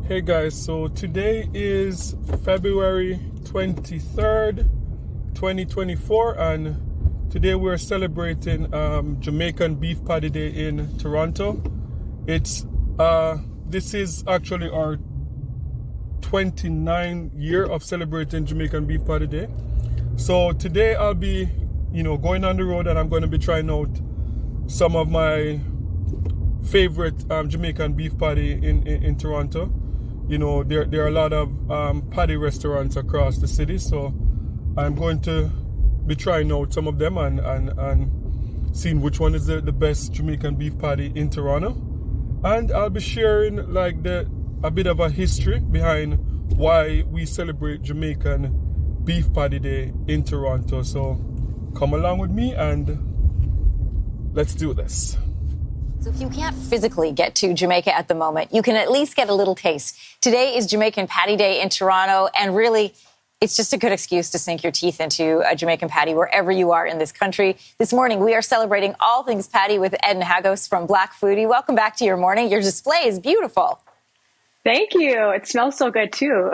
Hey guys, so today is February 23rd, 2024, and today we're celebrating Jamaican Beef Patty Day in Toronto. This is actually our 29th year of celebrating Jamaican Beef Patty Day. So today I'll be, going on the road, and I'm going to be trying out some of my favorite Jamaican beef patty in Toronto. There are a lot of patty restaurants across the city, so I'm going to be trying out some of them and seeing which one is the best Jamaican beef patty in Toronto. And I'll be sharing a bit of a history behind why we celebrate Jamaican Beef Patty Day in Toronto. So come along with me and let's do this. So if you can't physically get to Jamaica at the moment, you can at least get a little taste. Today is Jamaican Patty Day in Toronto, and really, it's just a good excuse to sink your teeth into a Jamaican patty wherever you are in this country. This morning, we are celebrating all things patty with Ed Nahagos from Black Foodie. Welcome back to your morning. Your display is beautiful. Thank you. It smells so good, too.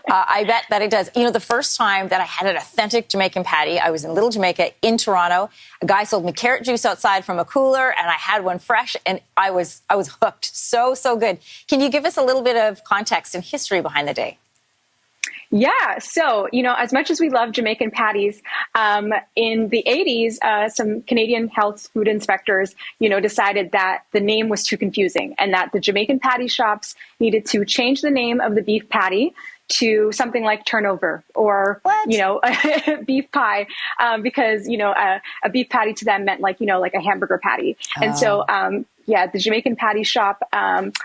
I bet that it does. The first time that I had an authentic Jamaican patty, I was in Little Jamaica in Toronto. A guy sold me carrot juice outside from a cooler, and I had one fresh, and I was hooked. So good. Can you give us a little bit of context and history behind the day? Yeah. So, as much as we love Jamaican patties, in the 80s, some Canadian health food inspectors, decided that the name was too confusing and that the Jamaican patty shops needed to change the name of the beef patty to something like turnover or, beef pie, because, a beef patty to them meant like a hamburger patty. And so, the Jamaican patty shop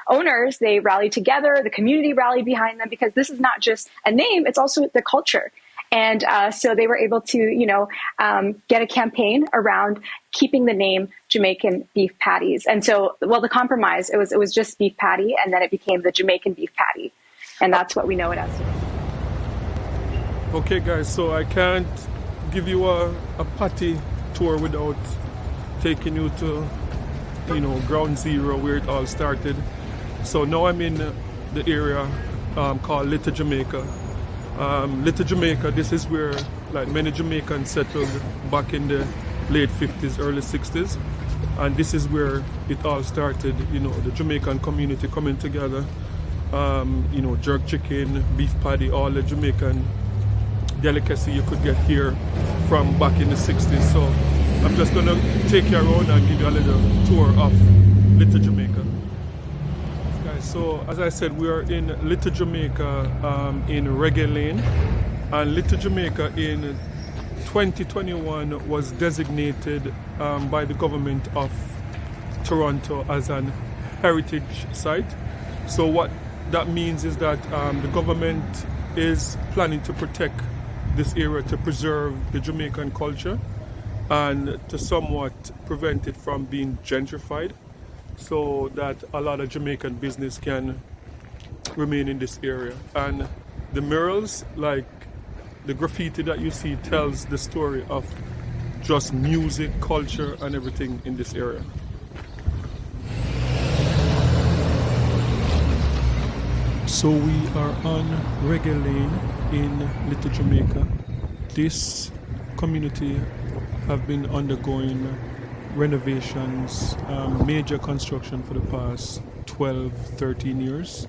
owners, they rallied together. The community rallied behind them because this is not just a name, it's also the culture. And so they were able to, get a campaign around keeping the name Jamaican Beef Patties. And so, the compromise, it was just beef patty, and then it became the Jamaican Beef Patty. And that's what we know it as today. Okay guys, so I can't give you a patty tour without taking you to ground zero where it all started. So now I'm in the area called Little Jamaica. Little Jamaica, this is where many Jamaicans settled back in the late 50s, early 60s. And this is where it all started, the Jamaican community coming together. Jerk chicken, beef patty, all the Jamaican delicacy you could get here from back in the 60s. So I'm just going to take you around and give you a little tour of Little Jamaica. Guys, so as I said, we are in Little Jamaica in Reggae Lane. And Little Jamaica in 2021 was designated by the government of Toronto as an heritage site. So what that means is that the government is planning to protect this area to preserve the Jamaican culture and to somewhat prevent it from being gentrified, so that a lot of Jamaican business can remain in this area. And the murals, like the graffiti that you see, tells the story of just music, culture, and everything in this area. So we are on Reggae Lane in Little Jamaica. This community have been undergoing renovations, major construction for the past 12-13 years.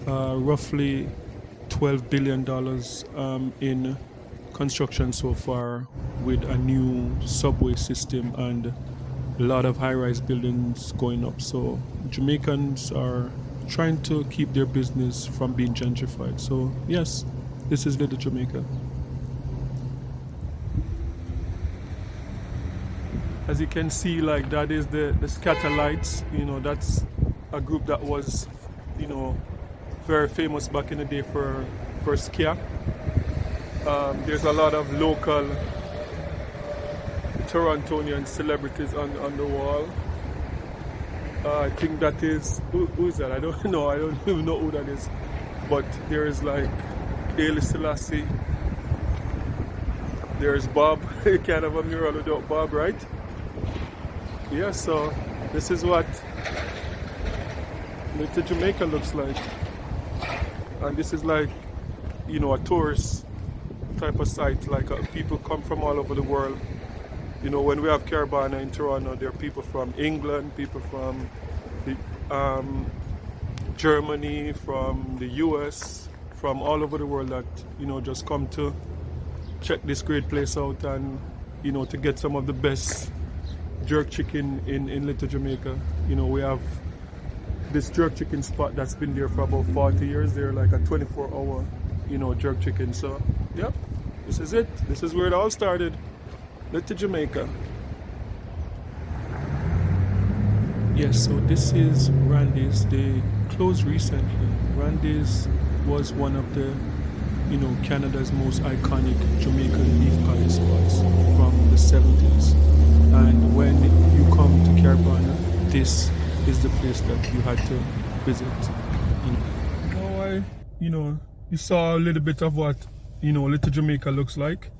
Roughly $12 billion in construction so far, with a new subway system and a lot of high-rise buildings going up. So Jamaicans are trying to keep their business from being gentrified. So yes, this is Little Jamaica. As you can see, that is the Scatter Lights. That's a group that was, very famous back in the day for ska. There's a lot of local Torontonian celebrities on the wall. I think that is, who is that? I don't know. I don't even know who that is. But there is Haile Selassie. There's Bob. You can't have a mural without Bob, right? Yeah, so this is what Little Jamaica looks like. and this is like, you know, a tourist type of site. Like people come from all over the world. You know, when we have Caribana in Toronto, there are people from England, people from the, Germany, from the US, from all over the world that, you know, just come to check this great place out and, you know, to get some of the best jerk chicken in Little Jamaica. You know, we have this jerk chicken spot that's been there for about 40 years. They're like a 24-hour, you know, jerk chicken. So, yep, this is it. This is where it all started. Little Jamaica. Yes, so this is Randy's. They closed recently. Randy's was one of the, you know, Canada's most iconic Jamaican beef patty spots from the 70s. And when you come to Caribana, this is the place that you had to visit. You know, you saw a little bit of what, you know, Little Jamaica looks like.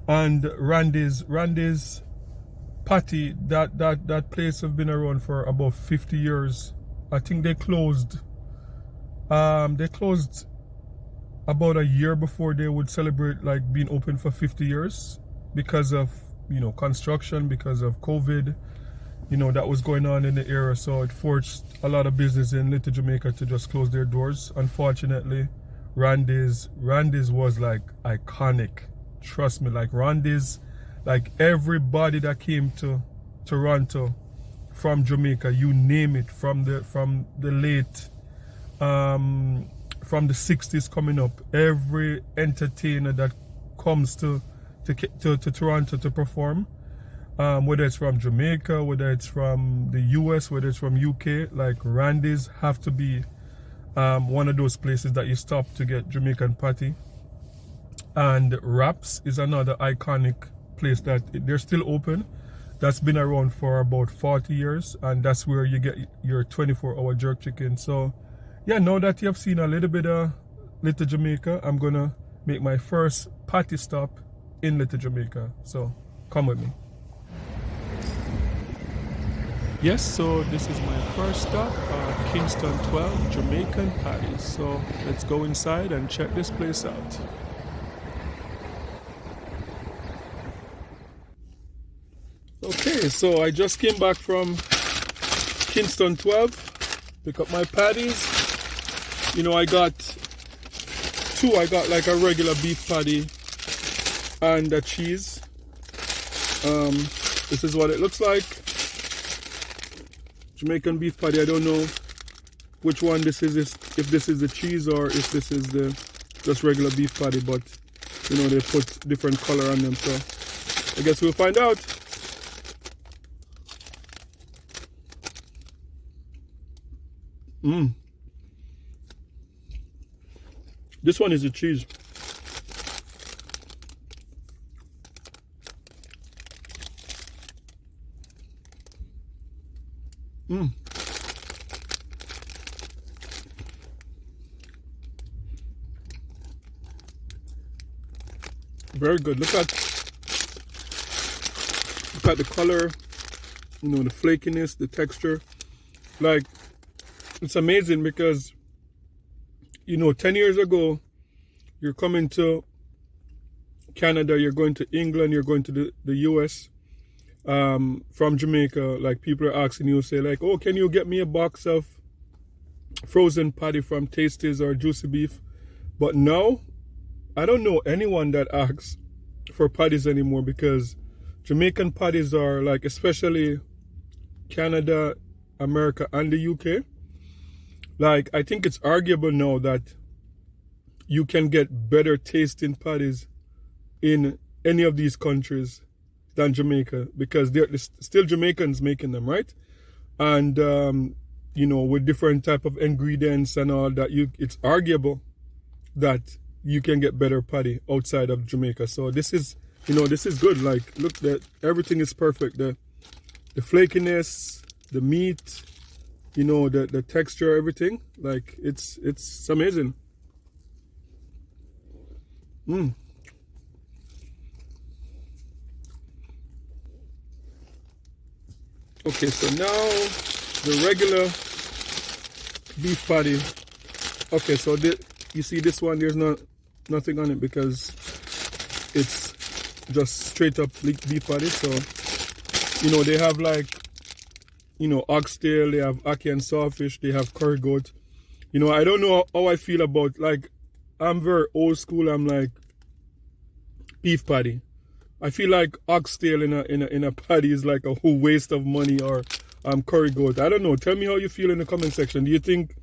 And Randy's Patty, that place have been around for about 50 years. I think they closed about a year before they would celebrate like being open for 50 years because of, you know, construction, because of COVID, you know, that was going on in the era. So it forced a lot of business in Little Jamaica to just close their doors. Unfortunately, Randy's was like iconic. Trust me, like Randy's, like everybody that came to Toronto from Jamaica, you name it, from the late from the 60s coming up, every entertainer that comes to Toronto to perform, whether it's from Jamaica, whether it's from the US, whether it's from UK, like Randy's have to be one of those places that you stop to get Jamaican patty. And Raps is another iconic place that they're still open. That's been around for about 40 years, and that's where you get your 24-hour jerk chicken. So yeah, now that you have seen a little bit of Little Jamaica, I'm gonna make my first patty stop in Little Jamaica. So come with me. Yes, so this is my first stop, Kingston 12 Jamaican Patties. So let's go inside and check this place out. Okay, so I just came back from Kingston 12, pick up my patties. You know, I got two. I got like a regular beef patty and a cheese. This is what it looks like. Jamaican beef patty. I don't know which one this is, if this is the cheese or if this is the just regular beef patty, but you know, they put different color on them, so I guess we'll find out. This one is the cheese. Very good. Look at the color, you know, the flakiness, the texture. Like, it's amazing because, you know, 10 years ago, you're coming to Canada, you're going to England, you're going to the US, from Jamaica, like people are asking you, say like, oh, can you get me a box of frozen patty from Tasties or Juicy Beef? But now, I don't know anyone that asks for patties anymore, because Jamaican patties are like, especially Canada, America, and the UK, like, I think it's arguable now that you can get better tasting patties in any of these countries than Jamaica, because they're still Jamaicans making them, right? And you know, with different type of ingredients and all that, it's arguable that you can get better patty outside of Jamaica. So this is, you know, this is good. Like, look, that everything is perfect. The flakiness, the meat, you know, the texture, everything. Like, it's amazing. Okay, so now the regular beef patty. Okay, so You see this one, there's nothing on it because it's just straight up beef patty. So, you know, they have like, you know, oxtail, they have ackee and sawfish, they have curry goat. You know, I don't know how I feel about, like, I'm very old school. I'm like beef patty. I feel like oxtail in a patty is like a whole waste of money, or curry goat. I don't know. Tell me how you feel in the comment section. Do you think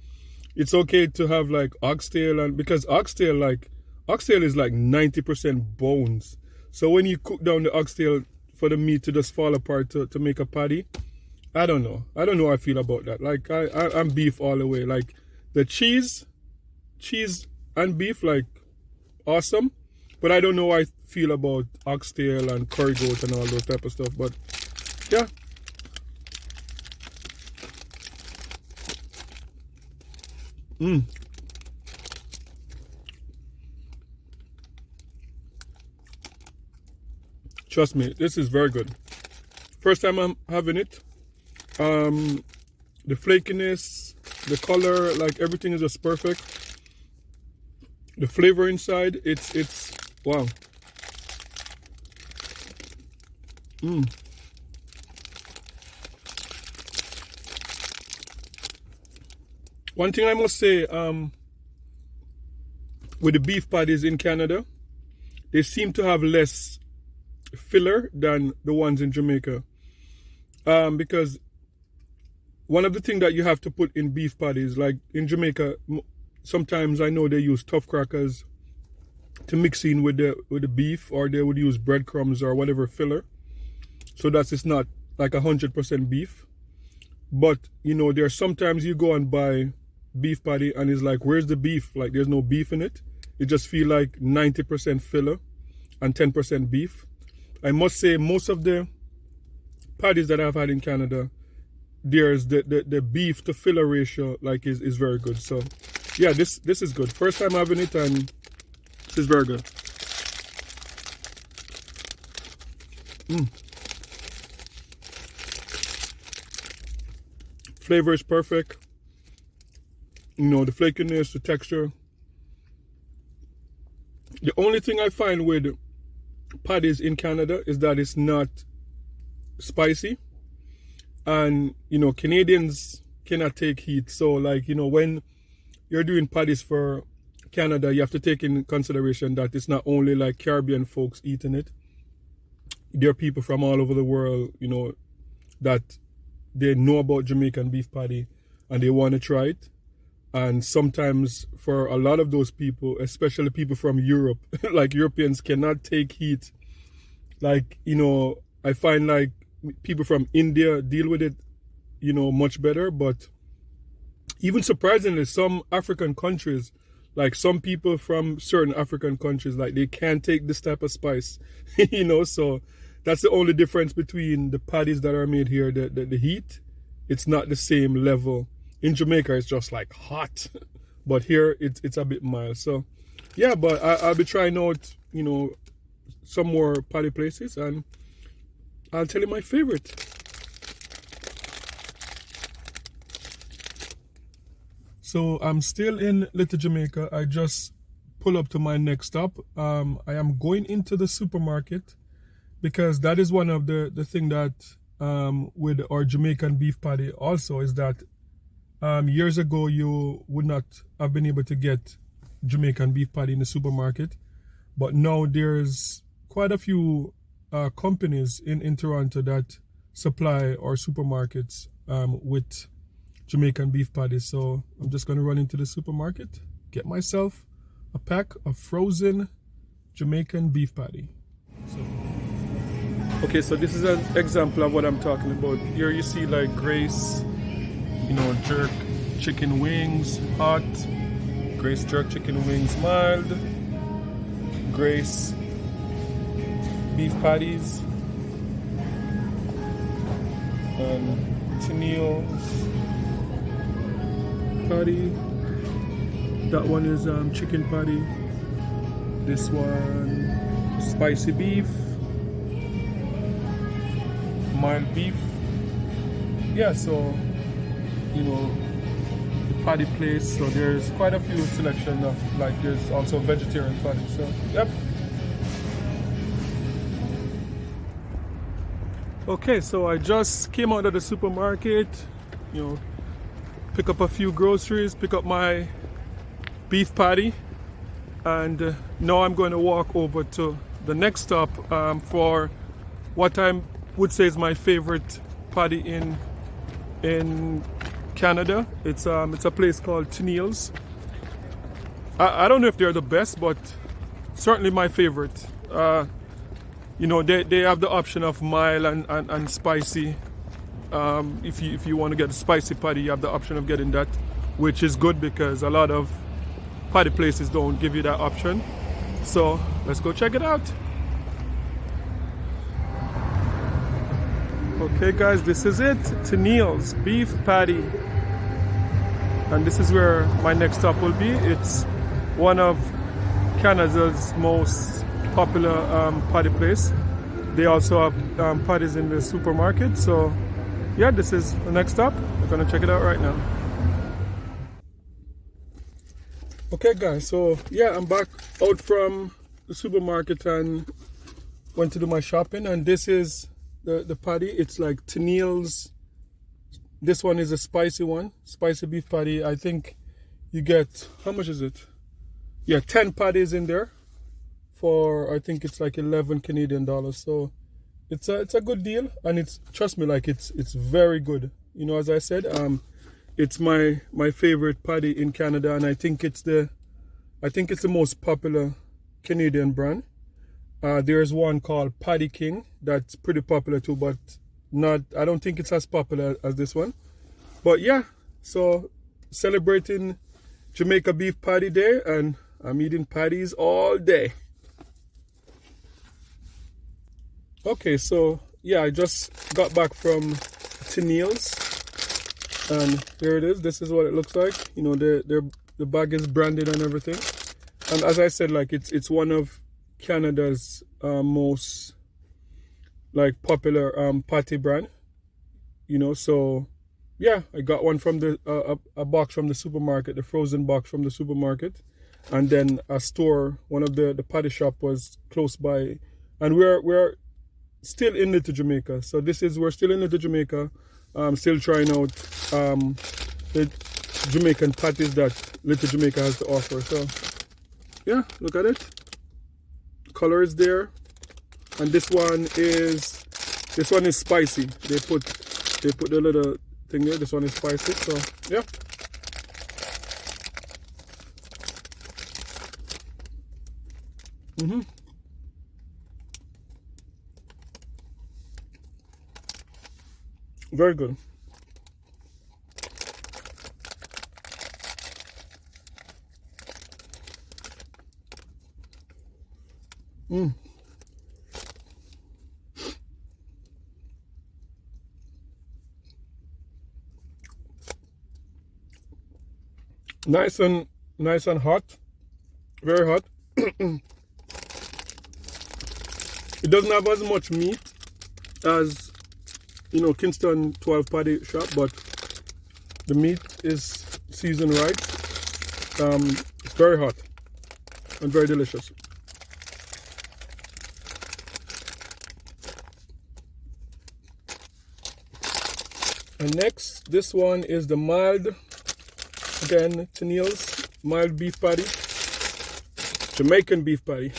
it's okay to have like oxtail? And because oxtail is like 90% bones. So when you cook down the oxtail for the meat to just fall apart to make a patty, I don't know. I don't know how I feel about that. Like I'm beef all the way. Like the cheese and beef, like awesome. But I don't know how I feel about oxtail and curry goat and all those type of stuff. But yeah. Trust me, this is very good. First time I'm having it. The flakiness, the color, like everything is just perfect. The flavor inside, it's wow. One thing I must say, with the beef patties in Canada, they seem to have less filler than the ones in Jamaica. Because one of the things that you have to put in beef patties, like in Jamaica, sometimes I know they use tough crackers to mix in with the beef, or they would use breadcrumbs or whatever filler, so that it's not like 100% beef. But you know, there's sometimes you go and buy beef patty and it's like, where's the beef? Like there's no beef in it. It just feel like 90% filler and 10% beef. I must say most of the patties that I've had in Canada, there's the beef to filler ratio like is very good. So yeah, this is good. First time having it, and this is very good. Flavor is perfect. You know, the flakiness, the texture. The only thing I find with patties in Canada is that it's not spicy. And, you know, Canadians cannot take heat. So, like, you know, when you're doing patties for Canada, you have to take in consideration that it's not only like Caribbean folks eating it. There are people from all over the world, you know, that they know about Jamaican beef patty and they want to try it. And sometimes for a lot of those people, especially people from Europe, like Europeans cannot take heat. Like, you know, I find like people from India deal with it, you know, much better. But even surprisingly, some African countries, like some people from certain African countries, like they can't take this type of spice, you know. So that's the only difference between the patties that are made here. The heat, it's not the same level. In Jamaica, it's just like hot, but here it's a bit mild. So yeah, but I'll be trying out, you know, some more patty places, and I'll tell you my favorite. So I'm still in Little Jamaica. I just pull up to my next stop. I am going into the supermarket because that is one of the thing that with our Jamaican beef patty also is that years ago you would not have been able to get Jamaican beef patty in the supermarket, but now there's quite a few companies in Toronto that supply our supermarkets with Jamaican beef patty. So I'm just going to run into the supermarket, get myself a pack of frozen Jamaican beef patty. Okay, so this is an example of what I'm talking about. Here you see like Grace, you know, jerk chicken wings, hot. Grace jerk chicken wings, mild. Grace beef patties. Tennille's patty. That one is chicken patty. This one spicy beef. Mild beef. Yeah, so you know, the patty place. So there's quite a few selection of, like, there's also vegetarian patty. So yep. Okay, so I just came out of the supermarket, you know, pick up a few groceries, pick up my beef patty, and now I'm going to walk over to the next stop for what I would say is my favorite patty in Canada. It's a place called Tennille's. I don't know if they're the best, but certainly my favorite. You know, they have the option of mild and spicy. If you want to get a spicy patty, you have the option of getting that, which is good because a lot of patty places don't give you that option. So let's go check it out. Okay guys, this is it, Tennille's beef patty. And this is where my next stop will be. It's one of Canada's most popular patty place. They also have patties in the supermarket. So yeah, this is the next stop. We're gonna check it out right now. Okay guys, so yeah, I'm back out from the supermarket and went to do my shopping, and this is the patty. It's like Tennille's. This one is a spicy one, spicy beef patty. I think you get, how much is it? Yeah, 10 patties in there for, I think it's like 11 Canadian dollars. So it's a good deal, and it's, trust me, like it's very good. You know, as I said, it's my favorite patty in Canada, and I think it's the most popular Canadian brand. There's one called Paddy King that's pretty popular too, but I don't think it's as popular as this one. But yeah, so celebrating Jamaica Beef Patty Day, and I'm eating patties all day. Okay, so yeah, I just got back from Tennille's, and here it is. This is what it looks like. You know, the bag is branded and everything. And as I said, like it's one of Canada's most like popular patty brand. You know, so yeah, I got one from the a box from the supermarket, the frozen box from the supermarket, and then a store. One of the patty shop was close by, and we're still in Little Jamaica. So we're still in Little Jamaica. Still trying out the Jamaican patties that Little Jamaica has to offer. So yeah, look at it. Color is there, and this one is spicy. They put the little thing there. This one is spicy. So yeah. Very good. Nice and hot, very hot. It doesn't have as much meat as, you know, Kingston 12 patty shop, but the meat is seasoned right. It's very hot and very delicious. And next, this one is the mild, again, Tennille's mild beef patty, Jamaican beef patty.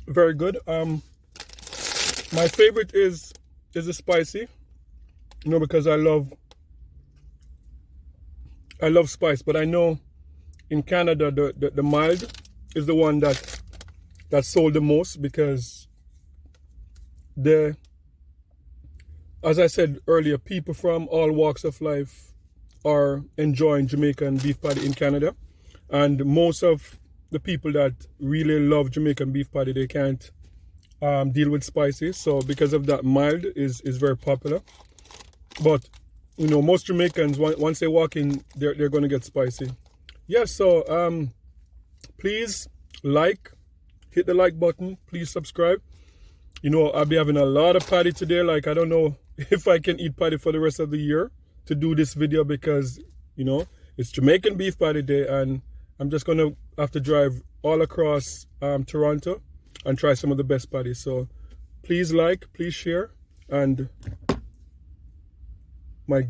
Very good. My favorite is the spicy. You know, because I love spice, but I know in Canada the mild is the one that sold the most, because as I said earlier, people from all walks of life are enjoying Jamaican beef patty in Canada, and most of the people that really love Jamaican beef patty, they can't deal with spicy. So because of that, mild is very popular. But you know, most Jamaicans, once they walk in, they're going to get spicy. Yeah, so please hit the like button. Please subscribe. You know, I'll be having a lot of patty today. Like, I don't know if I can eat patty for the rest of the year to do this video because, you know, it's Jamaican beef patty day and I'm just going to have to drive all across Toronto and try some of the best patty. So please please share, and my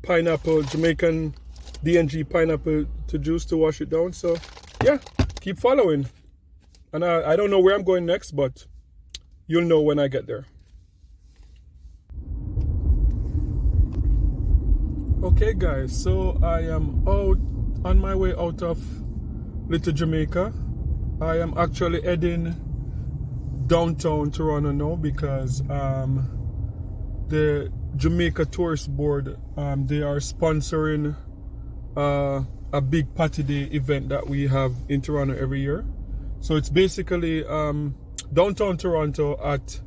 pineapple, Jamaican DNG pineapple to juice to wash it down. So yeah, keep following. And I don't know where I'm going next, but you'll know when I get there. Okay guys, so I am on my way out of Little Jamaica. I am actually heading downtown Toronto now because the Jamaica Tourist Board, they are sponsoring a big Patty Day event that we have in Toronto every year. So it's basically downtown Toronto at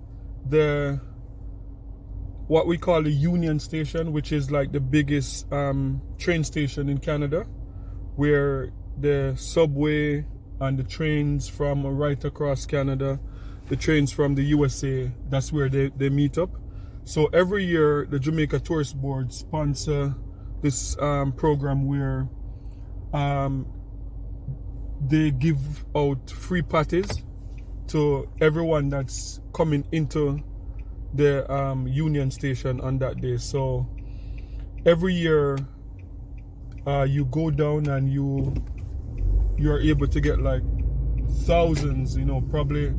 what we call the Union Station, which is like the biggest train station in Canada, where the subway and the trains from right across Canada, the trains from the USA, that's where they meet up. So every year the Jamaica Tourist Board sponsor this program where they give out free patties to everyone that's coming into the Union Station on that day. So every year you go down and you're able to get like thousands, you know, probably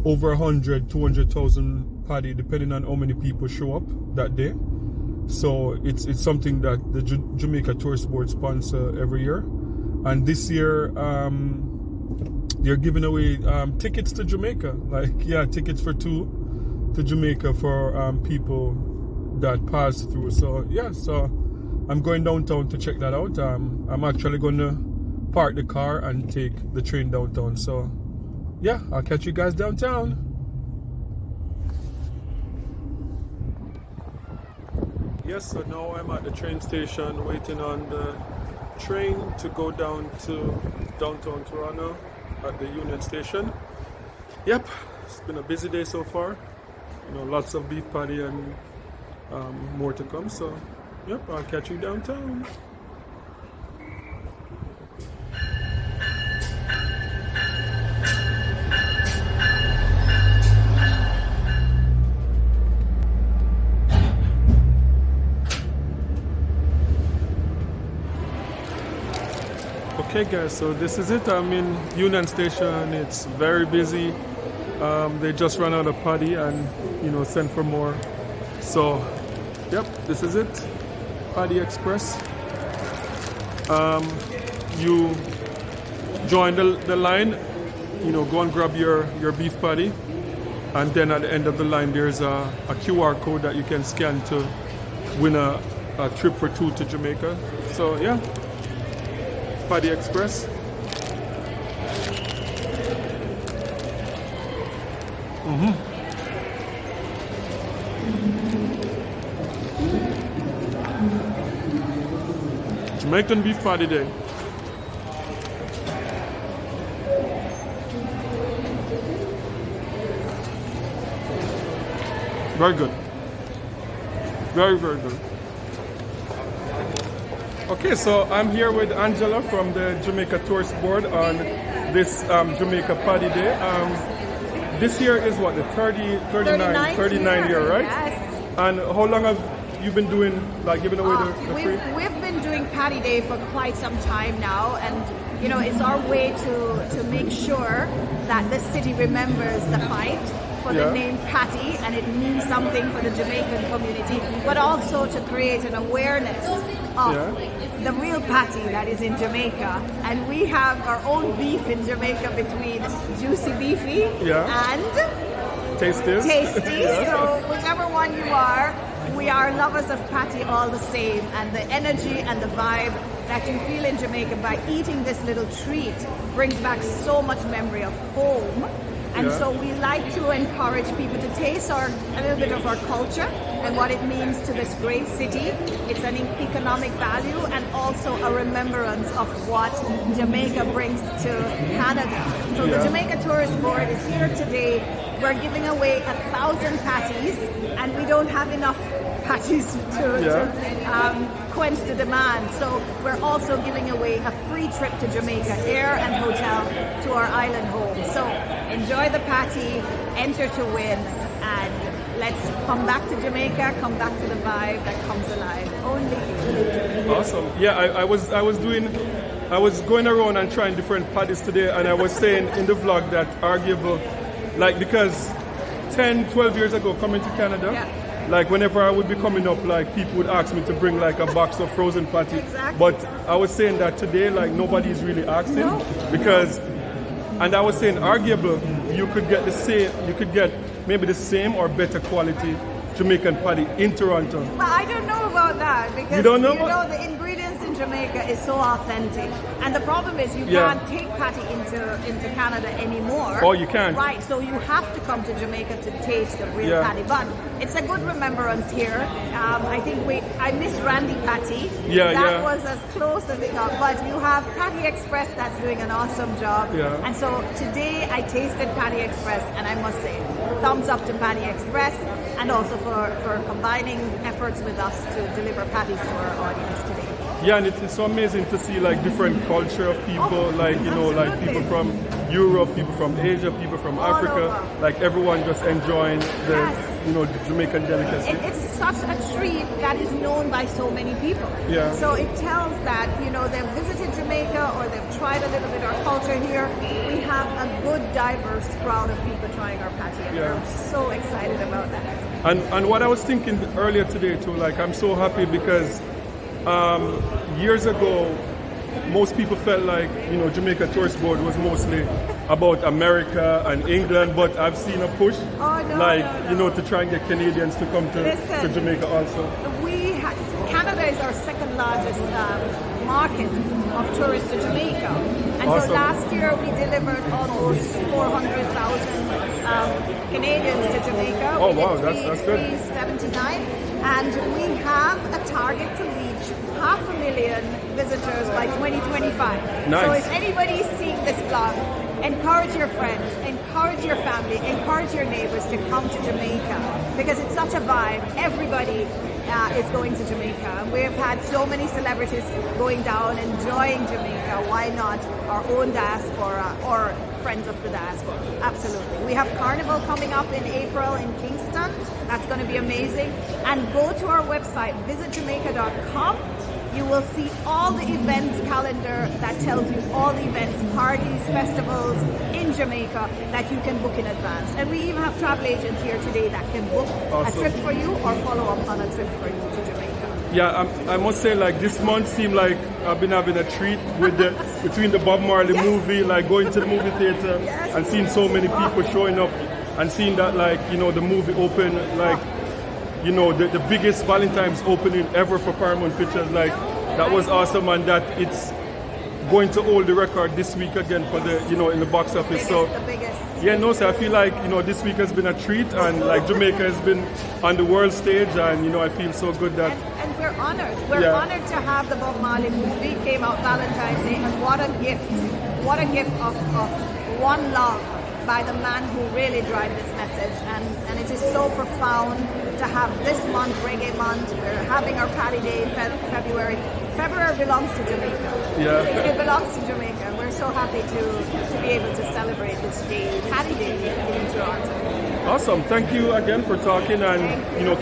over 100,000-200,000 patty, depending on how many people show up that day. So it's something that the Jamaica Tourist Board sponsor every year. And this year they're giving away tickets to Jamaica, like, yeah, tickets for two to Jamaica for people that pass through. So yeah, so I'm going downtown to check that out. I'm actually going to park the car and take the train downtown. So yeah, I'll catch you guys downtown. Yes, so now I'm at the train station waiting on the train to go down to downtown Toronto at the Union Station. Yep, it's been a busy day so far. You know, lots of beef patty and more to come. So yep, I'll catch you downtown. Okay guys, so this is it. I'm in Union Station. It's very busy. They just ran out of patty and, you know, sent for more. So yep, this is it. Patty Express. You join the line, you know, go and grab your beef patty, and then at the end of the line there's a QR code that you can scan to win a trip for two to Jamaica. So yeah, Patty Express. Jamaican beef patty day. Very good. Very, very good. Okay, so I'm here with Angela from the Jamaica Tourist Board on this Jamaica Patty Day. This year is what, the 39 year, right? Yes. And how long have you been doing, like, giving away the free? We've been doing Patty Day for quite some time now, and you know, it's our way to make sure that the city remembers the fight for the name Patty, and it means something for the Jamaican community, but also to create an awareness of the real patty that is in Jamaica. And we have our own beef in Jamaica between Juicy Beefy and Tasty. So whichever one you are, we are lovers of patty all the same, and the energy and the vibe that you feel in Jamaica by eating this little treat brings back so much memory of home. And Yeah. so we like to encourage people to taste a little bit of our culture and what it means to this great city. It's an economic value and also a remembrance of what Jamaica brings to Canada. So Yeah. the Jamaica Tourist Board is here today. We're giving away 1,000 patties, and we don't have enough patties to quench the demand. So we're also giving away a free trip to Jamaica, air and hotel, to our island home. So enjoy the patty, enter to win, and let's come back to Jamaica, come back to the vibe that comes alive. Only you. Awesome. Yeah, I was going around and trying different patties today, and I was saying in the vlog that arguable, like, because 10, 12 years ago coming to Canada, Yeah. like whenever I would be coming up, like people would ask me to bring like a box of frozen patty. Exactly. But I was saying that today, like nobody's really asking No. because, and I was saying arguable, you could get maybe the same or better quality Jamaican patty in Toronto. But I don't know about that because You don't know about- the ingredients in Jamaica is so authentic, and the problem is you Yeah. can't take patty into Canada anymore. Oh, you can't. Right, so you have to come to Jamaica to taste the real Yeah. patty. But it's a good remembrance here. I think I miss Randy Patty. Yeah, that yeah. was as close as it got. But you have Patty Express that's doing an awesome job. Yeah. And so today I tasted Patty Express, and I must say, thumbs up to Patty Express, and also for combining efforts with us to deliver patties to our audience today. Yeah, and it's so amazing to see like different culture of people, Oh, like like absolutely. people from Europe, people from Asia, people from All Africa, over. like everyone just enjoying the Yes. the Jamaican delicacy. It's such a treat that is known by so many people. Yeah. So it tells that, they've visited Jamaica or they've tried a little bit of our culture here. We have a good, diverse crowd of people trying our patty, and Yeah. we're so excited about that. And what I was thinking earlier today too, like I'm so happy because years ago, most people felt like Jamaica Tourist Board was mostly about America and England, but I've seen a push, Oh, no, like no. to try and get Canadians to come to Listen. Jamaica also. Canada is our second largest market of tourists to Jamaica. And so Awesome. last year we delivered almost 400,000 Canadians to Jamaica. Oh, We did wow, that's good. 379. And we have a target to reach 500,000 visitors by 2025. Nice. So if anybody's seeing this vlog, encourage your friends, encourage your family, encourage your neighbors to come to Jamaica because it's such a vibe. Everybody is going to Jamaica. We've had so many celebrities going down, enjoying Jamaica. Why not our own diaspora or friends of the diaspora? Absolutely. We have Carnival coming up in April in Kingston. That's going to be amazing. And go to our website, visitjamaica.com. You will see all the events calendar that tells you all the events, parties, festivals in Jamaica that you can book in advance. And we even have travel agents here today that can book Awesome. a trip for you or follow up on a trip for you to Jamaica. Yeah, I must say, like this month seemed like I've been having a treat with between the Bob Marley Yes. movie, like going to the movie theater Yes. and seeing so many people showing up, and seeing that the movie open the biggest Valentine's opening ever for Paramount Pictures. Like that was awesome, and that it's going to hold the record this week again for the in the box office. So The biggest. yeah, no, sir. I feel like this week has been a treat, and like Jamaica has been on the world stage, and I feel so good that. And we're honored. We're Yeah. honored to have the Bob Marley movie came out Valentine's Day, and what a gift! What a gift of one love by the man who really drive this message, and it is so profound to have this month, Reggae Month. We're having our Paddy Day in February. February belongs to Jamaica. Yeah. It belongs to Jamaica. And we're so happy to be able to celebrate this day, Paddy Day, in Toronto. Awesome. Thank you again for talking, and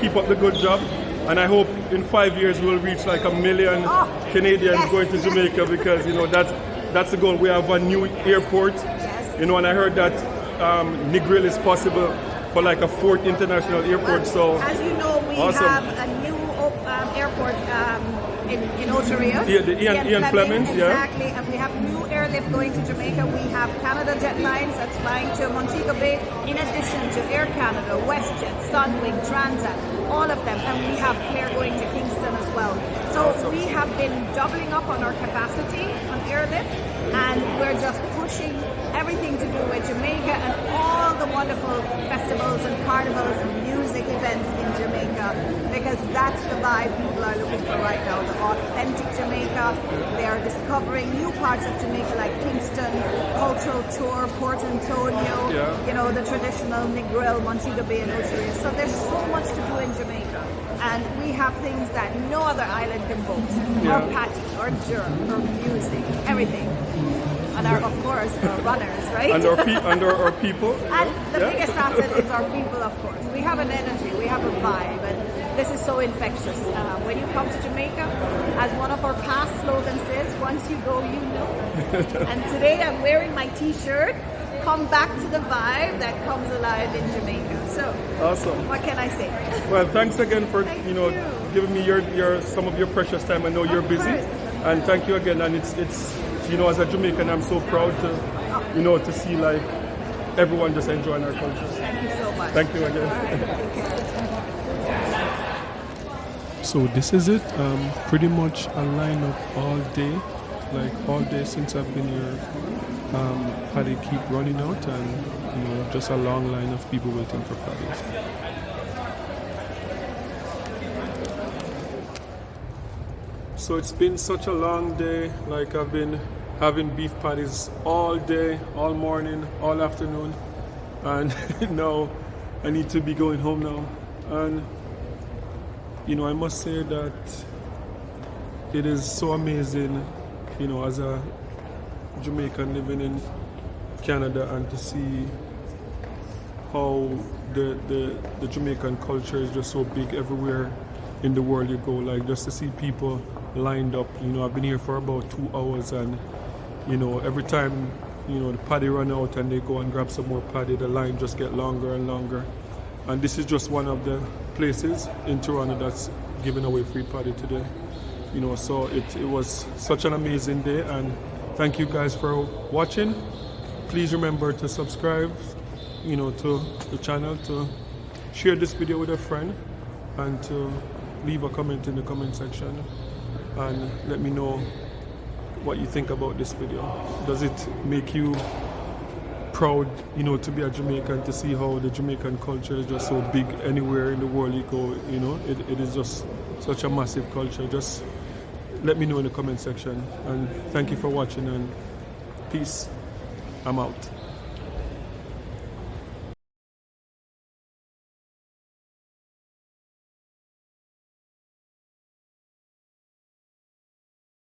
keep up the good job. And I hope in 5 years we'll reach like 1 million Oh, Canadians yes. going to Jamaica because that's the goal. We have a new airport. Yes. And I heard that Negril is possible for like a 4th international airport. So As you know, we Awesome. have a new airport in Otario. Yeah, the Ian Flemings, yeah. Exactly, and we have new airlift going to Jamaica. We have Canada Jet Lines that's flying to Montego Bay, in addition to Air Canada, WestJet, Sunwing, Transat, all of them. And we have Flair going to Kingston as well. So we have been doubling up on our capacity on airlift, and we're just pushing everything to do with Jamaica and all the wonderful festivals and carnivals and music events in Jamaica, because that's the vibe people are looking for right now, the authentic Jamaica. They are discovering new parts of Jamaica like Kingston, Cultural Tour, Port Antonio, you know, the traditional Negril, Montego Bay and Ocho. So there's so much to do in Jamaica. And we have things that no other island can boast. Our patty, our jerk, our music, everything. And our, of course, our runners, right? And our people. And the biggest asset is our people, of course. We have an energy, we have a vibe, and this is so infectious. When you come to Jamaica, as one of our past slogans says, once you go, you know. And today I'm wearing my t-shirt, come back to the vibe that comes alive in Jamaica. So, awesome. What can I say? Well, thanks again for giving me your some of your precious time. I know you're busy, and thank you again. And it's as a Jamaican, I'm so proud to to see like everyone just enjoying our culture. Thank you so much. Thank you again. Right, so this is it. Pretty much a lineup all day, like all day since I've been here. Paddy keep running out, and just a long line of people waiting for paddies. So it's been such a long day. Like I've been having beef patties all day, all morning, all afternoon, and now I need to be going home now. And I must say that it is so amazing, as a Jamaican living in Canada, and to see how the Jamaican culture is just so big everywhere in the world you go. Like just to see people lined up. I've been here for about 2 hours, and every time the paddy run out and they go and grab some more paddy, the line just get longer and longer. And this is just one of the places in Toronto that's giving away free paddy today. So it was such an amazing day, and thank you guys for watching. Please remember to subscribe, to the channel, to share this video with a friend, and to leave a comment in the comment section and let me know what you think about this video. Does it make you proud, to be a Jamaican, to see how the Jamaican culture is just so big anywhere in the world you go? It is just such a massive culture. Just let me know in the comment section, and thank you for watching, and peace. I'm out.